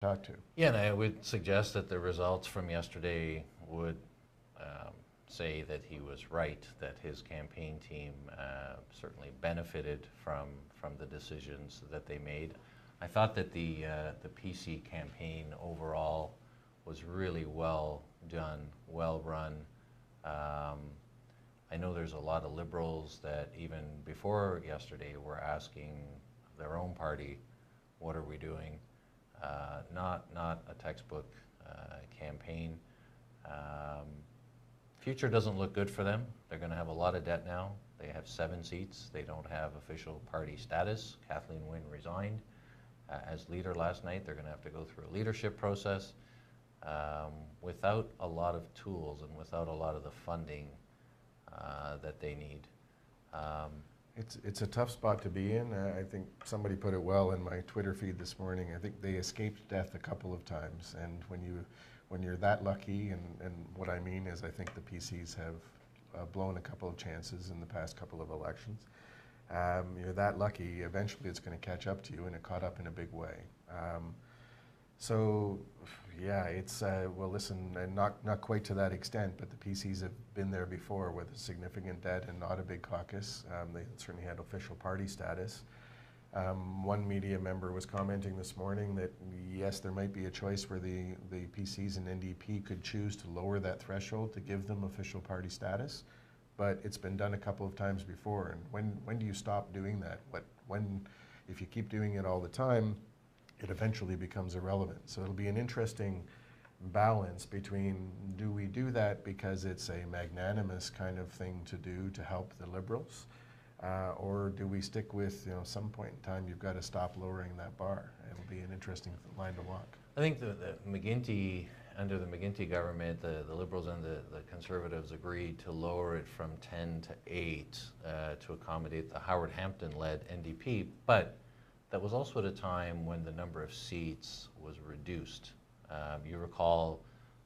talk to. Yeah, and I would suggest that the results from yesterday would say that he was right, that his campaign team certainly benefited from the decisions that they made. I thought that the PC campaign overall was really well done, well run. I know there's a lot of Liberals that even before yesterday were asking their own party, what are we doing? Not a textbook campaign. Future doesn't look good for them. They're going to have a lot of debt now. They have 7 seats. They don't have official party status. Kathleen Wynne resigned as leader last night. They're going to have to go through a leadership process without a lot of tools and without a lot of the funding that they need. It's a tough spot to be in. I think somebody put it well in my Twitter feed this morning. I think they escaped death a couple of times, and when you're that lucky, and what I mean is I think the PCs have blown a couple of chances in the past couple of elections. You're that lucky, eventually it's going to catch up to you, and it caught up in a big way. So, yeah, it's, well, listen, and not quite to that extent, but the PCs have been there before with significant debt and not a big caucus. They certainly had official party status. One media member was commenting this morning that, yes, there might be a choice where the PCs and NDP could choose to lower that threshold to give them official party status, but it's been done a couple of times before. And when do you stop doing that? If you keep doing it all the time, it eventually becomes irrelevant. So it'll be an interesting balance between, do we do that because it's a magnanimous kind of thing to do to help the Liberals, or do we stick with, some point in time you've got to stop lowering that bar? It'll be an interesting line to walk. I think the McGuinty, under the McGuinty government, the Liberals and the Conservatives agreed to lower it from 10 to 8 to accommodate the Howard Hampton-led NDP, but that was also at a time when the number of seats was reduced. You recall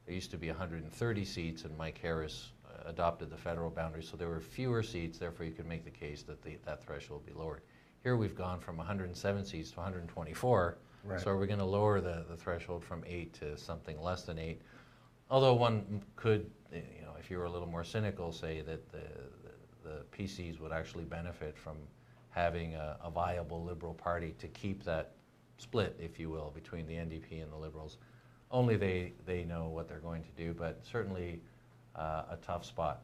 there used to be 130 seats, and Mike Harris adopted the federal boundary, so there were fewer seats, therefore you could make the case that that threshold be lowered. Here we've gone from 107 seats to 124, right. So are we going to lower the threshold from 8 to something less than 8? Although one could, if you were a little more cynical, say that the PCs would actually benefit from having a viable Liberal party to keep that split, if you will, between the NDP and the Liberals. Only they know what they're going to do, but certainly a tough spot.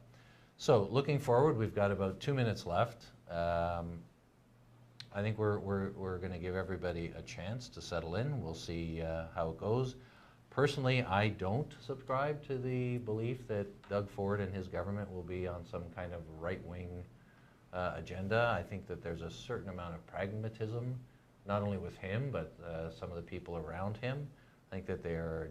So looking forward, we've got about 2 minutes left. I think we're going to give everybody a chance to settle in. We'll see how it goes. Personally, I don't subscribe to the belief that Doug Ford and his government will be on some kind of right-wing agenda. I think that there's a certain amount of pragmatism, not only with him, but some of the people around him. I think that they're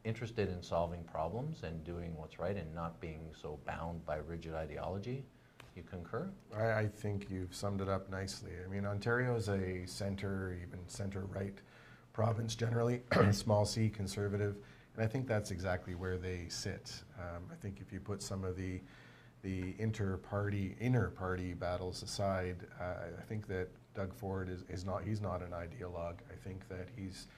interested in solving problems and doing what's right and not being so bound by rigid ideology. You concur? I think you've summed it up nicely. I mean, Ontario is a center, even center-right province generally, small c, conservative, and I think that's exactly where they sit. I think if you put some of the inner party battles aside, I think that Doug Ford he's not an ideologue. I think that he's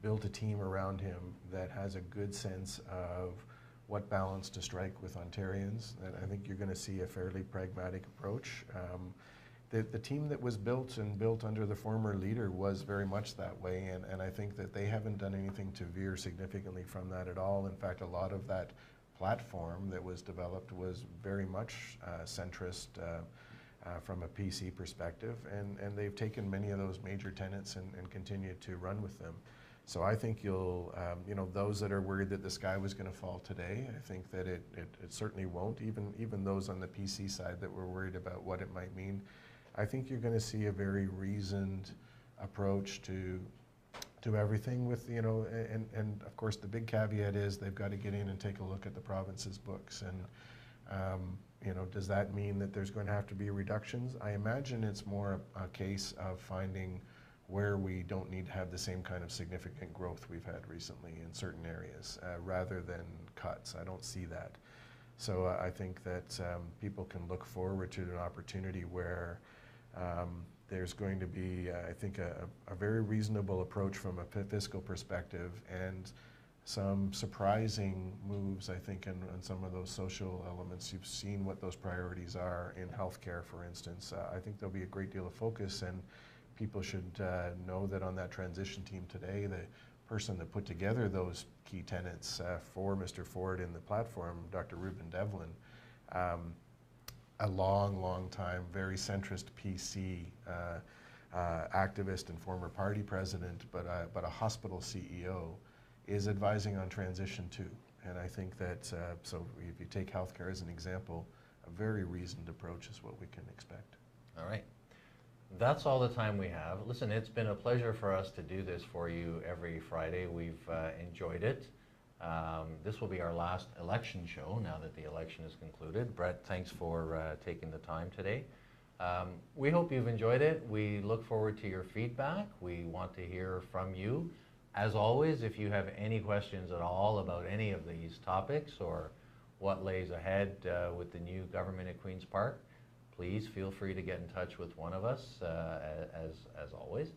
built a team around him that has a good sense of what balance to strike with Ontarians, and I think you're going to see a fairly pragmatic approach. The team that was built under the former leader was very much that way, and I think that they haven't done anything to veer significantly from that at all. In fact, a lot of that platform that was developed was very much centrist from a PC perspective, and they've taken many of those major tenets and continued to run with them. So I think you'll, those that are worried that the sky was going to fall today, I think that it certainly won't. Even those on the PC side that were worried about what it might mean, I think you're going to see a very reasoned approach to everything with, and of course the big caveat is they've got to get in and take a look at the province's books. And, does that mean that there's going to have to be reductions? I imagine it's more a case of finding where we don't need to have the same kind of significant growth we've had recently in certain areas, rather than cuts. I don't see that. So I think that people can look forward to an opportunity where There's going to be, I think, a very reasonable approach from a fiscal perspective, and some surprising moves, I think, in some of those social elements. You've seen what those priorities are in healthcare, for instance. I think there'll be a great deal of focus, and people should know that on that transition team today, the person that put together those key tenets for Mr. Ford in the platform, Dr. Ruben Devlin, a long time, very centrist PC activist and former party president, but a hospital CEO, is advising on transition too. And I think that, so if you take healthcare as an example, a very reasoned approach is what we can expect. All right. That's all the time we have. Listen, it's been a pleasure for us to do this for you every Friday. We've enjoyed it. This will be our last election show now that the election is concluded. Brett, thanks for taking the time today. We hope you've enjoyed it. We look forward to your feedback. We want to hear from you. As always, if you have any questions at all about any of these topics or what lays ahead with the new government at Queen's Park, please feel free to get in touch with one of us, as always.